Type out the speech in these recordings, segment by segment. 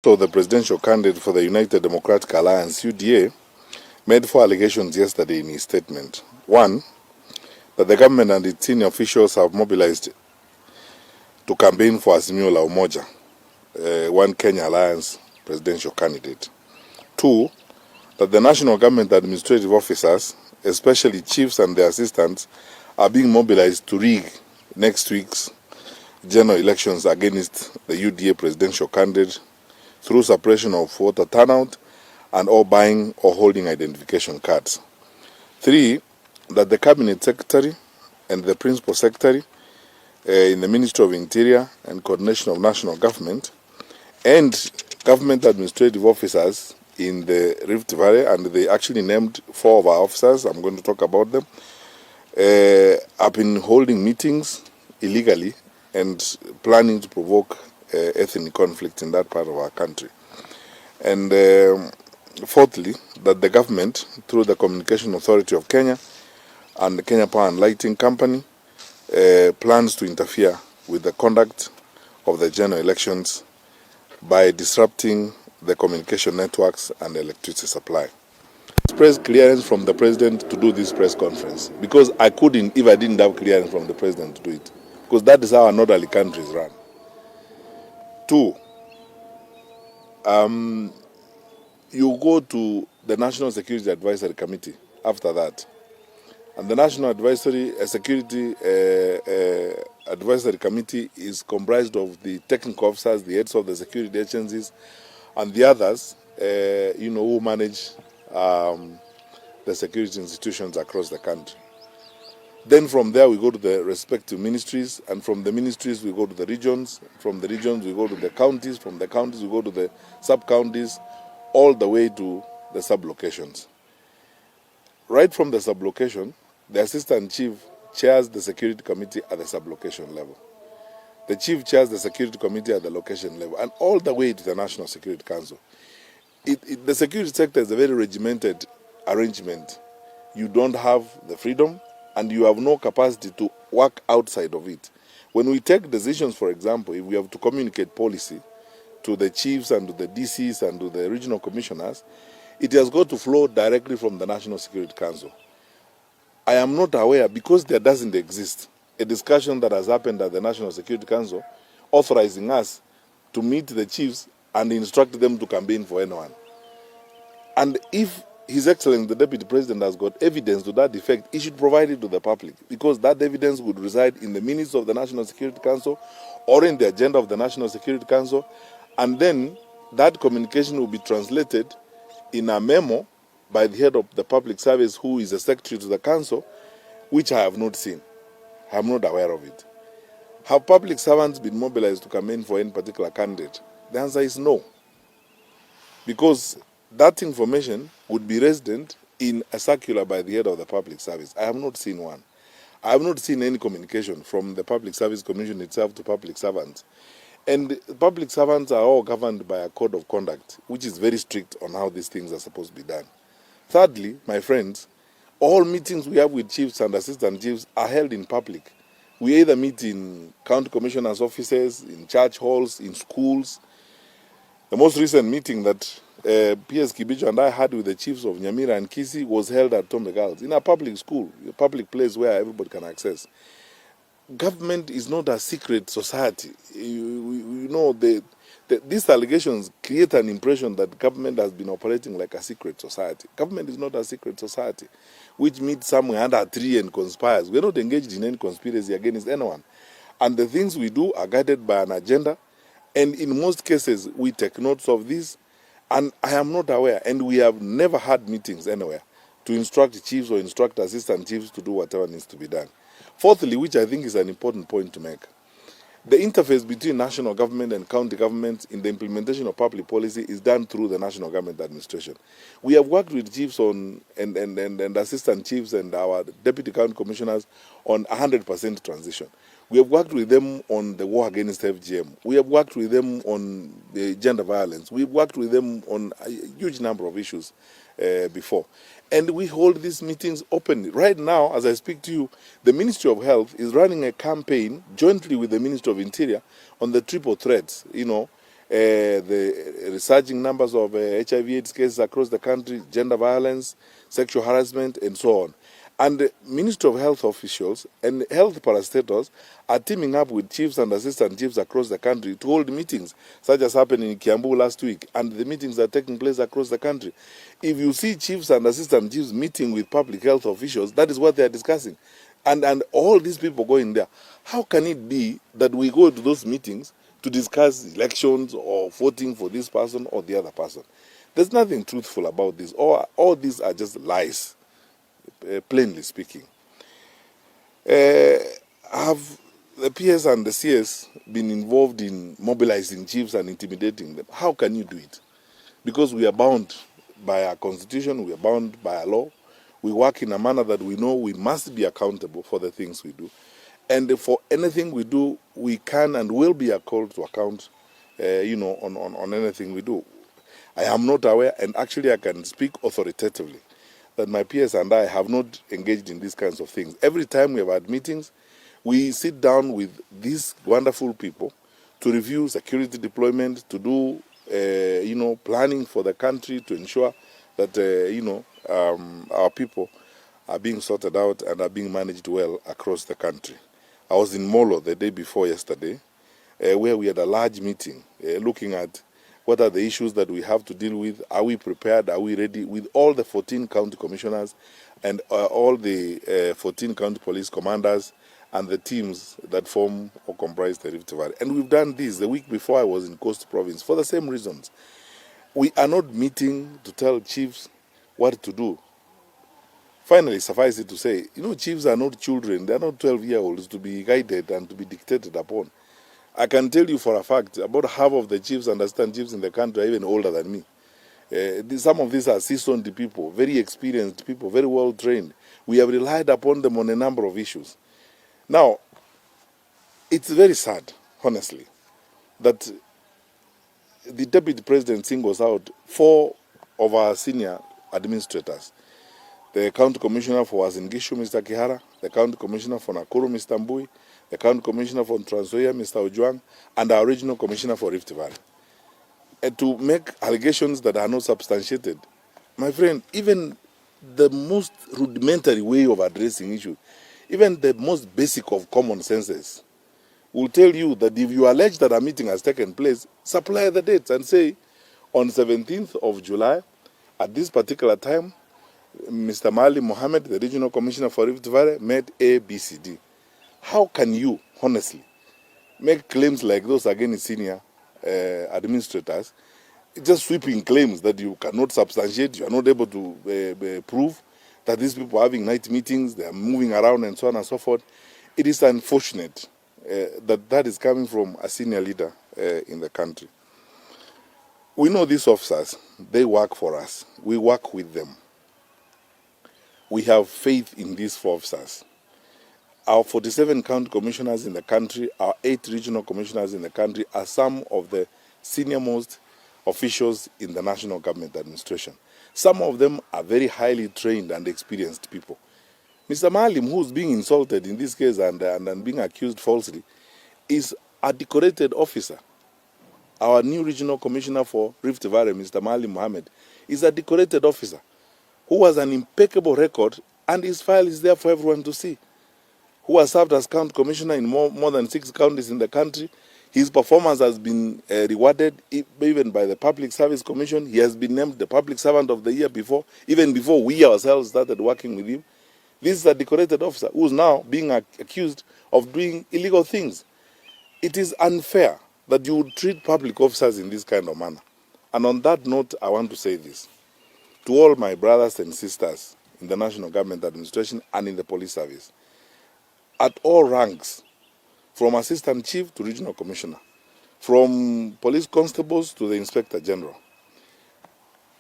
So the presidential candidate for the United Democratic Alliance, UDA, made 4 allegations yesterday in his statement. One, that the government and its senior officials have mobilized to campaign for Azimio la Umoja, One Kenya Alliance presidential candidate. Two, that the national government administrative officers, especially chiefs and their assistants, are being mobilized to rig next week's general elections against the UDA presidential candidate through suppression of voter turnout and or buying or holding identification cards. Three, that the cabinet secretary and the principal secretary in the Ministry of Interior and Coordination of National Government and government administrative officers in the Rift Valley, and they actually named 4 of our officers, I'm going to talk about them, have been holding meetings illegally and planning to provoke ethnic conflict in that part of our country. And fourthly, that the government, through the Communication Authority of Kenya and the Kenya Power and Lighting Company, plans to interfere with the conduct of the general elections by disrupting the communication networks and the electricity supply. Press clearance from the president to do this press conference, because I couldn't if I didn't have clearance from the president to do it, because that is how an orderly country is run. Two, you go to the National Security Advisory Committee after that, and the National Security Advisory Committee is comprised of the technical officers, the heads of the security agencies, and the others, who manage the security institutions across the country. Then from there we go to the respective ministries, and from the ministries we go to the regions, from the regions we go to the counties, from the counties we go to the sub-counties, all the way to the sub-locations. Right from the sub-location, the assistant chief chairs the security committee at the sub-location level. The chief chairs the security committee at the location level, and all the way to the National Security Council. The security sector is a very regimented arrangement. You don't have the freedom, and you have no capacity to work outside of it. When we take decisions, for example, if we have to communicate policy to the chiefs and to the DCs and to the regional commissioners, it has got to flow directly from the National Security Council. I am not aware, because there doesn't exist a discussion that has happened at the National Security Council authorizing us to meet the chiefs and instruct them to campaign for anyone. And if His Excellency the Deputy President has got evidence to that effect, he should provide it to the public, because that evidence would reside in the minutes of the National Security Council or in the agenda of the National Security Council, and then that communication will be translated in a memo by the head of the public service, who is a secretary to the council, which I have not seen. I am not aware of it. Have public servants been mobilized to campaign for any particular candidate? The answer is no, because that information would be resident in a circular by the head of the public service. I have not seen one. I have not seen any communication from the Public Service Commission itself to public servants. And public servants are all governed by a code of conduct, which is very strict on how these things are supposed to be done. Thirdly, my friends, all meetings we have with chiefs and assistant chiefs are held in public. We either meet in county commissioners' offices, in church halls, in schools. The most recent meeting that PS Kibicho and I had with the chiefs of Nyamira and Kisii was held at Tombe Girls, in a public school, a public place where everybody can access. Government is not a secret society. These allegations create an impression that government has been operating like a secret society. Government is not a secret society, which meets somewhere under a tree and conspires. We're not engaged in any conspiracy against anyone. And the things we do are guided by an agenda, and in most cases we take notes of this. And I am not aware, and we have never had meetings anywhere to instruct chiefs or instruct assistant chiefs to do whatever needs to be done. Fourthly, which I think is an important point to make, the interface between national government and county government in the implementation of public policy is done through the national government administration. We have worked with chiefs and assistant chiefs and our deputy county commissioners on 100% transition. We have worked with them on the war against FGM. We have worked with them on the gender violence. We've worked with them on a huge number of issues before. And we hold these meetings openly. Right now, as I speak to you, the Ministry of Health is running a campaign jointly with the Ministry of Interior on the triple threats, the resurging numbers of HIV/AIDS cases across the country, gender violence, sexual harassment, and so on. And the Ministry of Health officials and health parastatals are teaming up with chiefs and assistant chiefs across the country to hold meetings, such as happened in Kiambu last week, and the meetings are taking place across the country. If you see chiefs and assistant chiefs meeting with public health officials, that is what they are discussing. And all these people going there, how can it be that we go to those meetings to discuss elections or voting for this person or the other person? There's nothing truthful about this. All these are just lies. Plainly speaking. Have the PS and the CS been involved in mobilizing chiefs and intimidating them? How can you do it? Because we are bound by our constitution, we are bound by our law. We work in a manner that we know we must be accountable for the things we do. And for anything we do, we can and will be called to account, on anything we do. I am not aware, and actually I can speak authoritatively, that my peers and I have not engaged in these kinds of things. Every time we have had meetings, we sit down with these wonderful people to review security deployment, to do, planning for the country, to ensure that, our people are being sorted out and are being managed well across the country. I was in Molo the day before yesterday, where we had a large meeting looking at what are the issues that we have to deal with, are we prepared, are we ready, with all the 14 county commissioners and all the 14 county police commanders and the teams that form or comprise the Rift Valley. And we've done this the week before I was in Coast Province for the same reasons. We are not meeting to tell chiefs what to do. Finally, suffice it to say, chiefs are not children. They are not 12-year-olds to be guided and to be dictated upon. I can tell you for a fact, about half of the chiefs and assistant chiefs in the country are even older than me. Some of these are seasoned people, very experienced people, very well trained. We have relied upon them on a number of issues. Now, it's very sad, honestly, that the Deputy President singles out 4 of our senior administrators. The County Commissioner for Uasin Gishu, Mr. Kihara, the County Commissioner for Nakuru, Mr. Mbui, the County Commissioner for Trans Nzoia, Mr. Ojwang, and our Regional Commissioner for Rift Valley. And to make allegations that are not substantiated. My friend, even the most rudimentary way of addressing issues, even the most basic of common senses, will tell you that if you allege that a meeting has taken place, supply the dates and say, on 17th of July, at this particular time, Mr. Mali Mohammed, the Regional Commissioner for Rift Valley, met A, B, C, D. How can you, honestly, make claims like those against senior administrators, just sweeping claims that you cannot substantiate, you are not able to prove that these people are having night meetings, they are moving around and so on and so forth? It is unfortunate that is coming from a senior leader in the country. We know these officers, they work for us. We work with them. We have faith in these 4 officers. Our 47 county commissioners in the country, our 8 regional commissioners in the country are some of the senior-most officials in the national government administration. Some of them are very highly trained and experienced people. Mr. Malim, who's being insulted in this case and being accused falsely, is a decorated officer. Our new regional commissioner for Rift Valley, Mr. Malim Mohammed, is a decorated officer who has an impeccable record, and his file is there for everyone to see, who has served as county commissioner in more than 6 counties in the country. His performance has been rewarded even by the Public Service Commission. He has been named the Public Servant of the Year before, even before we ourselves started working with him. This is a decorated officer who is now being accused of doing illegal things. It is unfair that you would treat public officers in this kind of manner. And on that note, I want to say this to all my brothers and sisters in the National Government Administration and in the police service, at all ranks, from Assistant Chief to Regional Commissioner, from police constables to the Inspector General.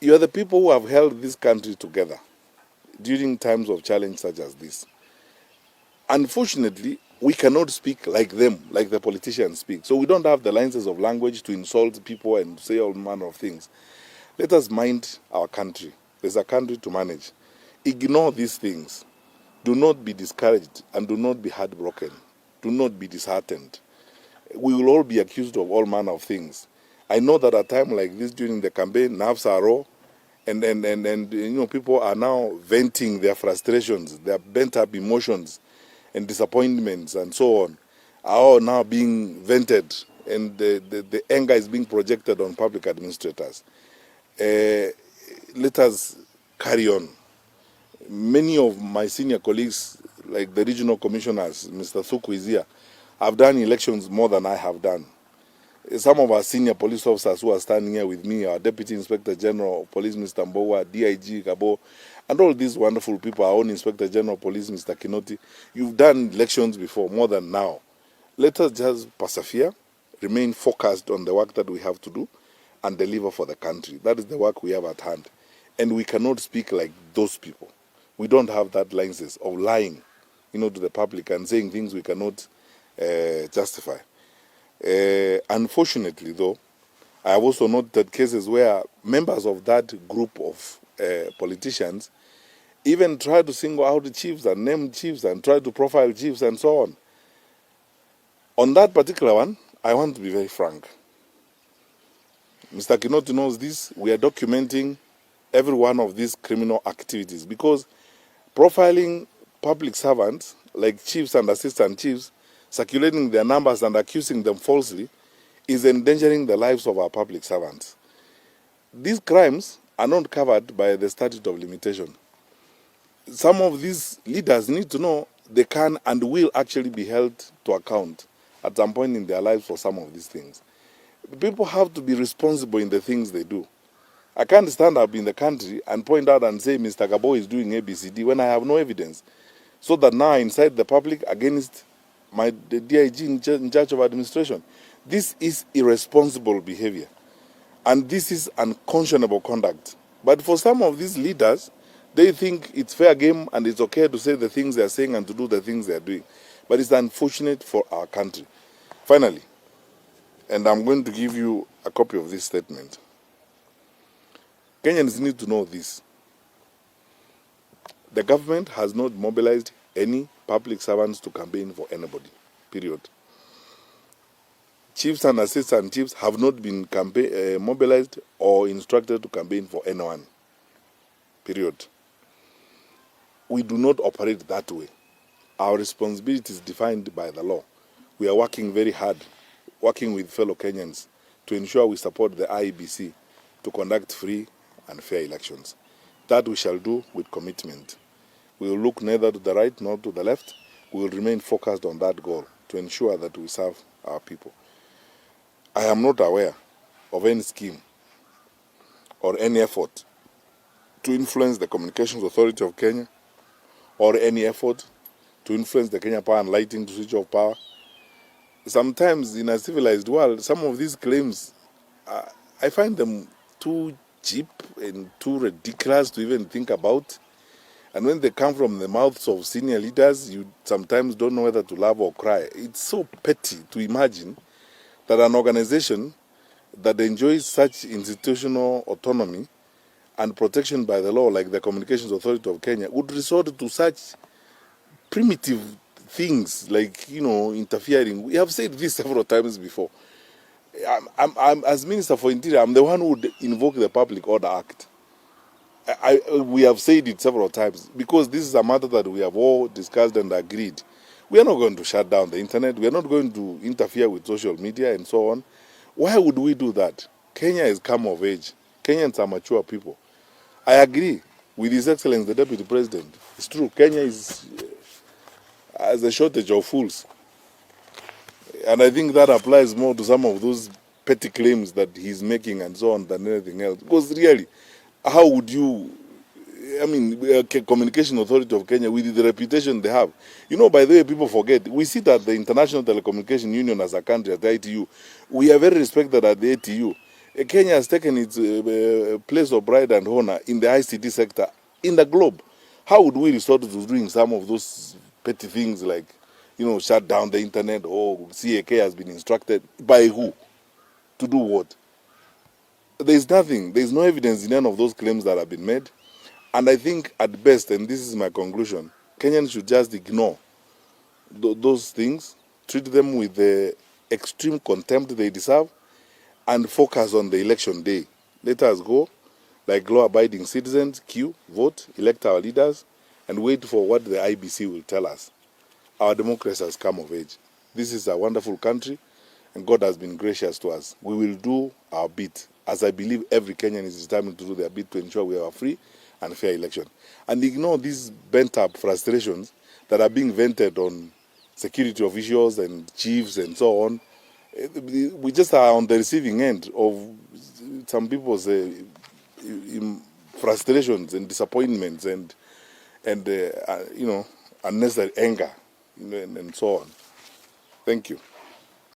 You are the people who have held this country together during times of challenge such as this. Unfortunately, we cannot speak like them, like the politicians speak. So we don't have the licenses of language to insult people and say all manner of things. Let us mind our country. There's a country to manage. Ignore these things. Do not be discouraged and do not be heartbroken. Do not be disheartened. We will all be accused of all manner of things. I know that at a time like this during the campaign, nerves are raw, and people are now venting their frustrations, their bent up emotions and disappointments and so on are all now being vented, and the anger is being projected on public administrators. Let us carry on. Many of my senior colleagues, like the regional commissioners, Mr. Thuku is here, have done elections more than I have done. Some of our senior police officers who are standing here with me, our Deputy Inspector General of Police, Mr. Mbowa, DIG Kabo, and all these wonderful people, our own Inspector General of Police, Mr. Kinoti, you've done elections before, more than now. Let us just persevere, remain focused on the work that we have to do, and deliver for the country. That is the work we have at hand. And we cannot speak like those people. We don't have that license of lying, to the public and saying things we cannot justify. Unfortunately, though, I have also noted cases where members of that group of politicians even try to single out the chiefs and name chiefs and try to profile chiefs and so on. On that particular one, I want to be very frank. Mr. Kinoti knows this. We are documenting every one of these criminal activities because profiling public servants like chiefs and assistant chiefs, circulating their numbers and accusing them falsely, is endangering the lives of our public servants. These crimes are not covered by the statute of limitation. Some of these leaders need to know they can and will actually be held to account at some point in their lives for some of these things. People have to be responsible in the things they do. I can't stand up in the country and point out and say Mr. Gabo is doing ABCD when I have no evidence. So that now I incite the public against the DIG in charge of administration. This is irresponsible behavior. And this is unconscionable conduct. But for some of these leaders, they think it's fair game and it's okay to say the things they are saying and to do the things they are doing. But it's unfortunate for our country. Finally, and I'm going to give you a copy of this statement. Kenyans need to know this. The government has not mobilized any public servants to campaign for anybody, period. Chiefs and assistant chiefs have not been mobilized or instructed to campaign for anyone, period. We do not operate that way. Our responsibility is defined by the law. We are working very hard, working with fellow Kenyans to ensure we support the IEBC to conduct free and fair elections. That we shall do with commitment. We will look neither to the right nor to the left. We will remain focused on that goal to ensure that we serve our people. I am not aware of any scheme or any effort to influence the Communications Authority of Kenya or any effort to influence the Kenya Power and Lighting to switch off power. Sometimes in a civilized world, some of these claims, I find them too cheap and too ridiculous to even think about. And when they come from the mouths of senior leaders, you sometimes don't know whether to laugh or cry. It's so petty to imagine that an organization that enjoys such institutional autonomy and protection by the law, like the Communications Authority of Kenya, would resort to such primitive things like, interfering. We have said this several times before. I'm as Minister for Interior, I'm the one who would invoke the Public Order Act. We have said it several times because this is a matter that we have all discussed and agreed. We are not going to shut down the internet. We are not going to interfere with social media and so on. Why would we do that? Kenya is come of age. Kenyans are mature people. I agree with His Excellency, the Deputy President. It's true, Kenya has a shortage of fools. And I think that applies more to some of those petty claims that he's making and so on than anything else. Because really, how would you, Communication Authority of Kenya, with the reputation they have. By the way, people forget, we sit at the International Telecommunication Union as a country, at the ITU. We are very respected at the ATU. Kenya has taken its place of pride and honor in the ICT sector in the globe. How would we resort to doing some of those petty things like, shut down the internet, or CAK has been instructed by who? To do what? There's nothing, there's no evidence in any of those claims that have been made. And I think at best, and this is my conclusion, Kenyans should just ignore those things, treat them with the extreme contempt they deserve, and focus on the election day. Let us go like law-abiding citizens, queue, vote, elect our leaders, and wait for what the IBC will tell us. Our democracy has come of age. This is a wonderful country, and God has been gracious to us. We will do our bit, as I believe every Kenyan is determined to do their bit to ensure we have a free and fair election. And ignore these bent-up frustrations that are being vented on security officials and chiefs and so on. We just are on the receiving end of some people's frustrations and disappointments and unnecessary anger, and so on. Thank you.